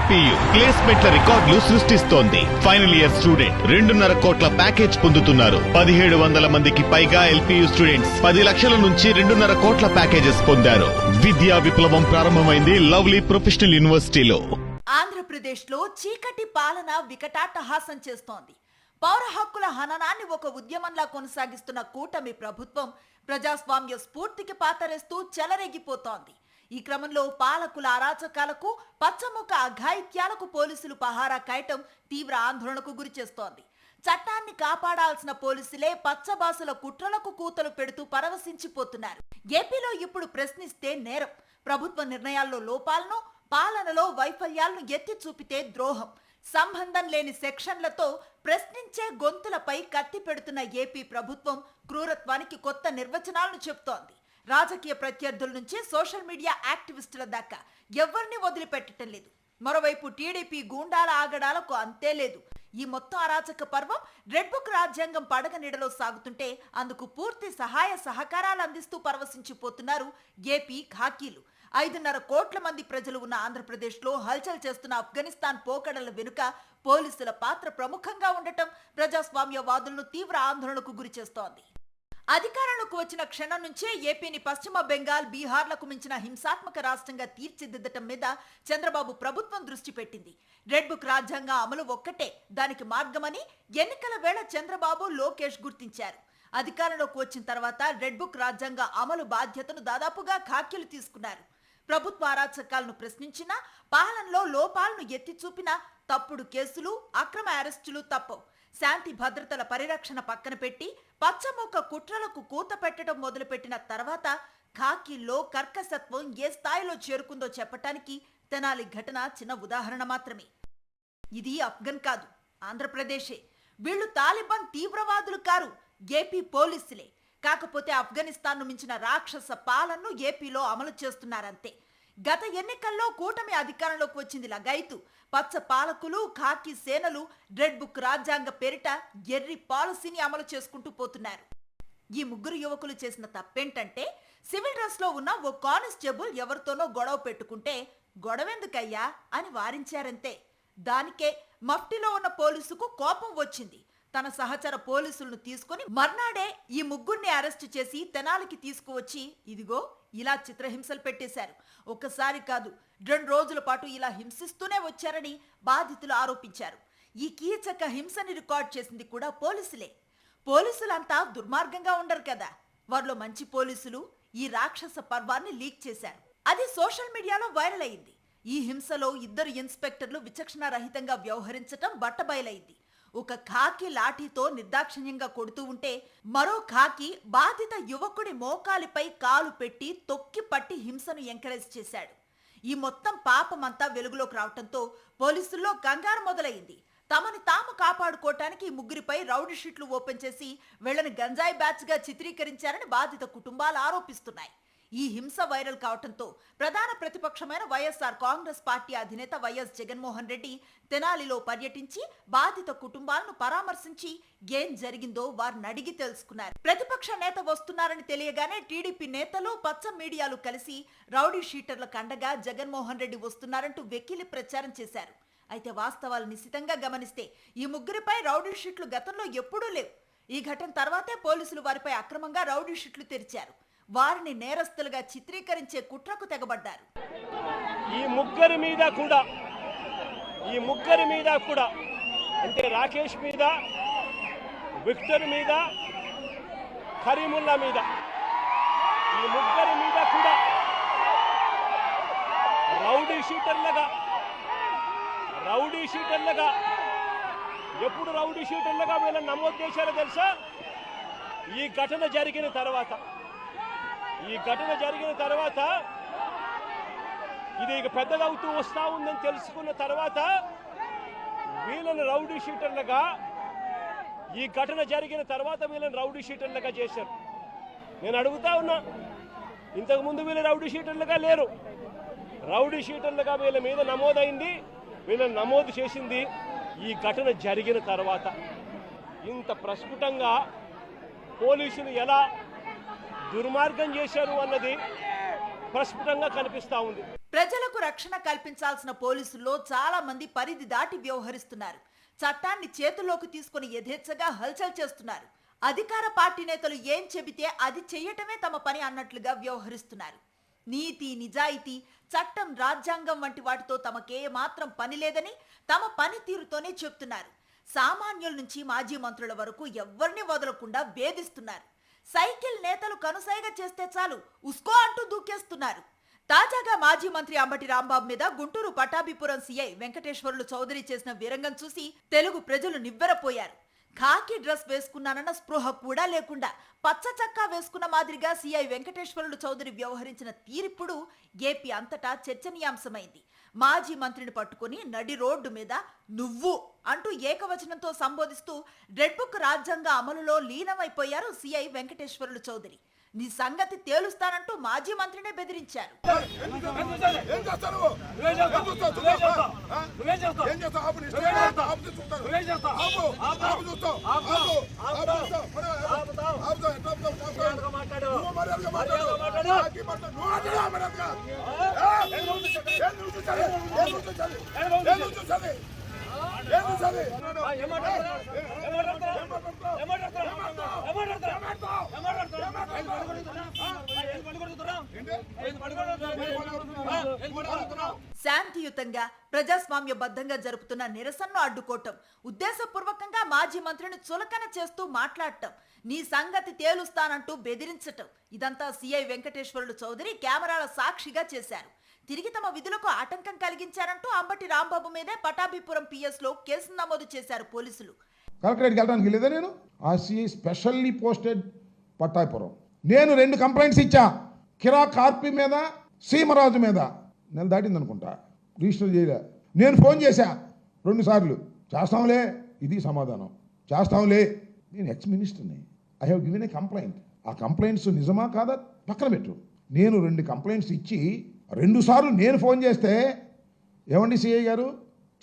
LPU ప్లేస్మెంట్ల రికార్డులు సృష్టిస్తోంది. Final year student 2.5 కోట్ల ప్యాకేజ్ పొందుతున్నారు. 1700 మందికి పైగా ఎల్పీయూ స్టూడెంట్స్ 10 లక్షల నుంచి 2.5 కోట్ల ప్యాకేజెస్ పొందారు. విద్యా విప్లవం ప్రారంభమైంది లవ్లీ ప్రొఫెషనల్ యూనివర్సిటీలో. ఆంధ్రప్రదేశ్లో చీకటి పాలన వికటాట్టహాసం చేస్తోంది. పౌర హక్కుల హననాన్ని ఒక ఉద్యమంలా కొనసాగిస్తున్న కూటమి ప్రభుత్వం ప్రజాస్వామ్య స్ఫూర్తికి పాతరేస్తూ చెలరేగిపోతోంది. ఈ క్రమంలో పాలకుల అరాచకాలకు, పచ్చముఖ అఘాయిత్యాలకు పోలీసులు పహారా కాయటం తీవ్ర ఆందోళనకు గురిచేస్తోంది. చట్టాన్ని కాపాడాల్సిన పోలీసులే పచ్చబాసుల కుట్రలకు కూతలు పెడుతూ పరవశించిపోతున్నారు. ఏపీలో ఇప్పుడు ప్రశ్నిస్తే నేరం, ప్రభుత్వ నిర్ణయాల్లో లోపాలను, పాలనలో వైఫల్యాలను ఎత్తి చూపితే ద్రోహం, సంబంధం లేని సెక్షన్లతో ప్రశ్నించే గొంతులపై కత్తి పెడుతున్న ఏపీ ప్రభుత్వం క్రూరత్వానికి కొత్త నిర్వచనాలను చెబుతోంది. రాజకీయ ప్రత్యర్థుల నుంచి సోషల్ మీడియా యాక్టివిస్టుల దాకా ఎవరిని వదిలిపెట్టడం లేదు. మరోవైపు టీడీపీ గూండాల ఆగడాలకు అంతే లేదు. ఈ మొత్తం అరాచక పర్వం రెడ్ బుక్ రాజ్యాంగం పడగ నీడలో సాగుతుంటే అందుకు పూర్తి సహాయ సహకారాలు అందిస్తూ పరవశించిపోతున్నారు ఏపీ ఖాకీలు. 5.5 కోట్ల మంది ప్రజలు ఉన్న ఆంధ్రప్రదేశ్లో హల్చల్ చేస్తున్న ఆఫ్ఘనిస్తాన్ పోకడల వెనుక పోలీసుల పాత్ర ప్రముఖంగా ఉండటం ప్రజాస్వామ్యవాదులను తీవ్ర ఆందోళనకు గురిచేస్తోంది. అధికారంలోకి వచ్చిన క్షణం నుంచే ఏపీని పశ్చిమ బెంగాల్, బీహార్లకు మించిన హింసాత్మక రాష్ట్రంగా తీర్చిదిద్దటం మీద చంద్రబాబు ప్రభుత్వం దృష్టి పెట్టింది. రెడ్ బుక్ రాజ్యాంగం అమలు ఒక్కటే దానికి మార్గమని ఎన్నికల వేళ చంద్రబాబు, లోకేష్ గుర్తించారు. అధికారంలోకి వచ్చిన తర్వాత రెడ్ బుక్ రాజ్యాంగ అమలు బాధ్యతను దాదాపుగా ఖాకీలు తీసుకున్నారు. ప్రభుత్వ అరాచకాలను ప్రశ్నించినా, పాలనలో లోపాలను ఎత్తి చూపినా తప్పుడు కేసులు, అక్రమ అరెస్టులు తప్పవు. శాంతి భద్రతల పరిరక్షణ పక్కన పెట్టి పచ్చముఖ కుట్రలకు కూత పెట్టడం మొదలుపెట్టిన తర్వాత ఖాకీల్లో కర్కశత్వం ఏ స్థాయిలో చేరుకుందో చెప్పటానికి తెనాలి ఘటన చిన్న ఉదాహరణ మాత్రమే. ఇది ఆఫ్ఘన్ కాదు, ఆంధ్రప్రదేశే. వీళ్లు తాలిబాన్ తీవ్రవాదులు కారు, ఏపీ పోలీసులే. కాకపోతే ఆఫ్ఘనిస్తాన్ను మించిన రాక్షస పాలనను ఏపీలో అమలు చేస్తున్నారంతే. గత ఎన్నికల్లో కూటమి అధికారంలోకి వచ్చింది లగాయితూ. పచ్చ పాలకులు, ఖాకీ సేనలు రెడ్ బుక్ రాజ్యాంగ పేరిట ఎర్రి పాలసీని అమలు చేసుకుంటూ పోతున్నారు. ఈ ముగ్గురు యువకులు చేసిన తప్పేంటంటే సివిల్ డ్రెస్ లో ఉన్న ఓ కానిస్టేబుల్ ఎవరితోనో గొడవ పెట్టుకుంటే గొడవెందుకయ్యా అని వారించారంతే. దానికే మఫ్టీలో ఉన్న పోలీసుకు కోపం వచ్చింది. తన సహచర పోలీసులను తీసుకుని మర్నాడే ఈ ముగ్గురిని అరెస్టు చేసి తెనాలికి తీసుకువచ్చి ఇదిగో ఇలా చిత్రహింసలు పెట్టేశారు. ఒక్కసారి కాదు, 2 రోజుల పాటు ఇలా హింసిస్తూనే వచ్చారని బాధితులు ఆరోపించారు. ఈ కీచక హింసని రికార్డ్ చేసింది కూడా పోలీసులే. పోలీసులంతా దుర్మార్గంగా ఉండరు కదా. వారిలో మంచి పోలీసులు ఈ రాక్షస పర్వాన్ని లీక్ చేశారు. అది సోషల్ మీడియాలో వైరల్ అయింది. ఈ హింసలో 2 ఇన్స్పెక్టర్లు విచక్షణ రహితంగా వ్యవహరించటం బట్టబయలైంది. ఒక ఖాకీ లాఠీతో నిర్దాక్షిణ్యంగా కొడుతూ ఉంటే మరో ఖాకీ బాధిత యువకుడి మోకాలిపై కాలు పెట్టి తొక్కి పట్టి హింసను ఎంకరేజ్ చేశాడు. ఈ మొత్తం పాపమంతా వెలుగులోకి రావటంతో పోలీసుల్లో కంగారు మొదలైంది. తమని తాము కాపాడుకోవటానికి ఈ ముగ్గురిపై రౌడీ షీట్లు ఓపెన్ చేసి వీళ్ళని గంజాయి బ్యాచ్ గా చిత్రీకరించారని బాధిత కుటుంబాలు ఆరోపిస్తున్నాయి. ఈ హింస వైరల్ కావటంతో ప్రధాన ప్రతిపక్షమైన వైఎస్ఆర్ కాంగ్రెస్ పార్టీ అధినేత వైఎస్ జగన్మోహన్ రెడ్డి తెనాలిలో పర్యటించి బాధిత కుటుంబాలను పరామర్శించి ఏం జరిగిందో వారిని అడిగి తెలుసుకున్నారు. ప్రతిపక్ష నేత వస్తున్నారని తెలియగానే టీడీపీ నేతలు, పచ్చ మీడియాలు కలిసి రౌడీ షీటర్ల కండగా జగన్మోహన్ రెడ్డి వస్తున్నారంటూ వెకిలి ప్రచారం చేశారు. అయితే వాస్తవాలు నిశితంగా గమనిస్తే ఈ ముగ్గురిపై రౌడీ షీట్లు గతంలో ఎప్పుడూ లేవు. ఈ ఘటన తర్వాతే పోలీసులు వారిపై అక్రమంగా రౌడీ షీట్లు తెరిచారు. వారిని నేరస్తులుగా చిత్రీకరించే కుట్రకు తెగబడ్డారు. ఈ ముగ్గురి మీద కూడా అంటే రాకేష్ మీద, విక్టర్ మీద, కరీముల్లా మీద, ఈ ముగ్గురి మీద కూడా రౌడీ షీటర్లుగా ఎప్పుడు రౌడీ షీటర్లుగా వీళ్ళని నమోదు చేశారో తెలుసా? ఈ ఘటన జరిగిన తర్వాత ఇది ఇక పెద్దదవుతూ వస్తూ ఉందని తెలుసుకున్న తర్వాత వీళ్ళని రౌడీ షీటర్లుగా, ఈ ఘటన జరిగిన తర్వాత వీళ్ళని రౌడీ షీటర్లుగా చేశారు. నేను అడుగుతా ఉన్నా, ఇంతకుముందు వీళ్ళు రౌడీ షీటర్లుగా లేరు. రౌడీ షీటర్లుగా వీళ్ళ మీద నమోదైంది, వీళ్ళని నమోదు చేసింది ఈ ఘటన జరిగిన తర్వాత. ఇంత ప్రస్ఫుటంగా పోలీసులు ఎలా దుర్మార్గం చేశారు అన్నది ప్రస్ఫుటంగా కనిపిస్తా ఉంది. ప్రజలకు రక్షణ కల్పించాల్సిన పోలీసుల్లో చాలా మంది పరిధి దాటి వ్యవహరిస్తున్నారు. చట్టాన్ని చేతుల్లోకి తీసుకుని యథేచ్ఛగా హల్చల్ చేస్తున్నారు. అధికార పార్టీ నేతలు ఏం చెబితే అది చెయ్యటమే తమ పని అన్నట్లుగా వ్యవహరిస్తున్నారు. నీతి, నిజాయితీ, చట్టం, రాజ్యాంగం వంటి వాటితో తమకే మాత్రం పని లేదని తమ పనితీరుతోనే చెప్తున్నారు. సామాన్యుల నుంచి మాజీ మంత్రుల వరకు ఎవ్వరిని వదలకుండా వేధిస్తున్నారు. సైకిల్ నేతలు కనుసైగ చేస్తే చాలు ఉస్కో అంటూ దూకేస్తున్నారు. తాజాగా మాజీ మంత్రి అంబటి రాంబాబు మీద గుంటూరు పటాభిపురం సీఐ వెంకటేశ్వర్లు చౌదరి చేసిన వీరంగం చూసి తెలుగు ప్రజలు నివ్వెరపోయారు. ఖాకీ డ్రెస్ వేసుకున్నానన్న స్పృహ కూడా లేకుండా పచ్చ చక్కా వేసుకున్న మాదిరిగా సీఐ వెంకటేశ్వర్లు చౌదరి వ్యవహరించిన తీరిప్పుడు ఏపీ అంతటా చర్చనీయాంశమైంది. మాజీ మంత్రిని పట్టుకుని నడి రోడ్డు మీద నువ్వు అంటూ ఏకవచనంతో సంబోధిస్తూ రెడ్ బుక్ రాజ్యాంగ అమలులో లీనమైపోయారు సీఐ వెంకటేశ్వర్లు చౌదరి. నీ సంగతి తేలుస్తానంటూ మాజీ మంత్రినే బెదిరించారు. శాంతియుతంగా ప్రజాస్వామ్యబద్ధంగా జరుపుతున్న నిరసనను అడ్డుకోవటం, ఉద్దేశపూర్వకంగా మాజీ మంత్రిని చులకన చేస్తూ మాట్లాడటం, నీ సంగతి తేలుస్తానంటూ బెదిరించటం, ఇదంతా సీఐ వెంకటేశ్వర్లు చౌదరి కెమెరాల సాక్షిగా చేశారు. తిరిగి తమ విధులకు ఆటంకం కలిగించారంటూ అంబటి రాంబాబు మీదే పటాభిపురం పిఎస్ లో కేసు నమోదు చేశారు పోలీసులు. కలెక్టరేట్కి వెళ్ళడానికి లేదా నేను ఆర్సీఐ స్పెషల్లీ పోస్టెడ్ పట్టాపురం. నేను 2 కంప్లైంట్స్ ఇచ్చా. కిరా కార్పి మీద, సీమరాజు మీద. నెల దాటింది అనుకుంటా, రిజిస్టర్ చేయలే. నేను ఫోన్ చేశా 2 సార్లు. చేస్తాంలే, ఇది సమాధానం. చేస్తాంలే, నేను ఎక్స్ మినిస్టర్ని. I have given a complaint. ఆ కంప్లైంట్స్ నిజమా కాదా పక్కన పెట్టు. నేను 2 కంప్లైంట్స్ ఇచ్చి 2 సార్లు నేను ఫోన్ చేస్తే ఏమండి సిఐ గారు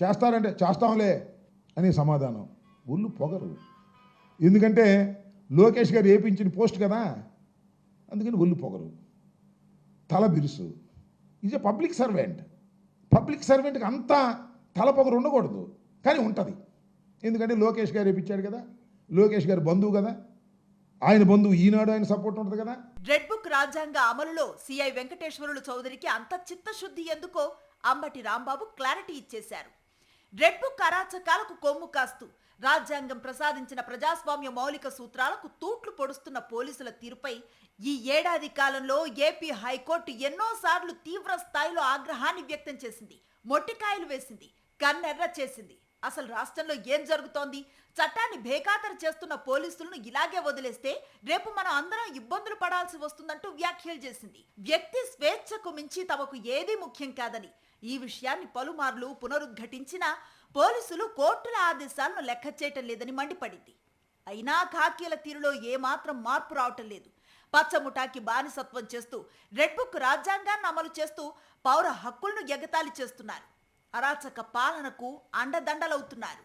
చేస్తారంటే చేస్తాంలే అని సమాధానం. ఒళ్ళు పొగరు. ఎందుకంటే లోకేష్ గారు ఏపించిన పోస్ట్ కదా, అందుకని ఒళ్ళు పొగరు, తల బిరుసు. Is a public servant. Public సర్వెంట్కి అంతా తల పొగరు ఉండకూడదు, కానీ ఉంటుంది. ఎందుకంటే లోకేష్ గారు ఏపించాడు కదా, లోకేష్ గారు బంధువు కదా, ఆయన బంధువు ఈనాడు, ఆయన సపోర్ట్ ఉంటుంది కదా. రెడ్ బుక్ రాజ్యాంగ అమలులో సీఐ వెంకటేశ్వర్లు చౌదరికి అంత చిత్తశుద్ధి ఎందుకో అంబటి రాంబాబు క్లారిటీ ఇచ్చేశారు. రెడ్ బుక్ అరాచకాలకు కొమ్ము కాస్తూ రాజ్యాంగం ప్రసాదించిన ప్రజాస్వామ్య మౌలిక సూత్రాలకు తూట్లు పొడుస్తున్న పోలీసుల తీరుపై ఈ ఏడాది కాలంలో ఏపీ హైకోర్టు ఎన్నోసార్లు తీవ్ర స్థాయిలో ఆగ్రహాన్ని వ్యక్తం చేసింది, మొట్టికాయలు వేసింది, కన్నెర్ర చేసింది. అసలు రాష్ట్రంలో ఏం జరుగుతోంది? చట్టాన్ని బేఖాతరు చేస్తున్న పోలీసులను ఇలాగే వదిలేస్తే రేపు మనం అందరం ఇబ్బందులు పడాల్సి వస్తుందంటూ వ్యాఖ్యలు చేసింది. వ్యక్తి స్వేచ్ఛకు మించి తమకు ఏదీ ముఖ్యం కాదని ఈ విషయాన్ని పలుమార్లు పునరుద్ఘాటించిన పోలీసులు కోర్టుల ఆదేశాలను లెక్క చేయటం లేదని మండిపడింది. అయినా ఖాకీల తీరులో ఏమాత్రం మార్పు రావటం లేదు. పచ్చముఠాకి బానిసత్వం చేస్తూ రెడ్ బుక్ రాజ్యాంగాన్ని అమలు చేస్తూ పౌర హక్కులను ఎగతాళి చేస్తున్నారు. అరాచక పాలనకు అండదండలవుతున్నారు.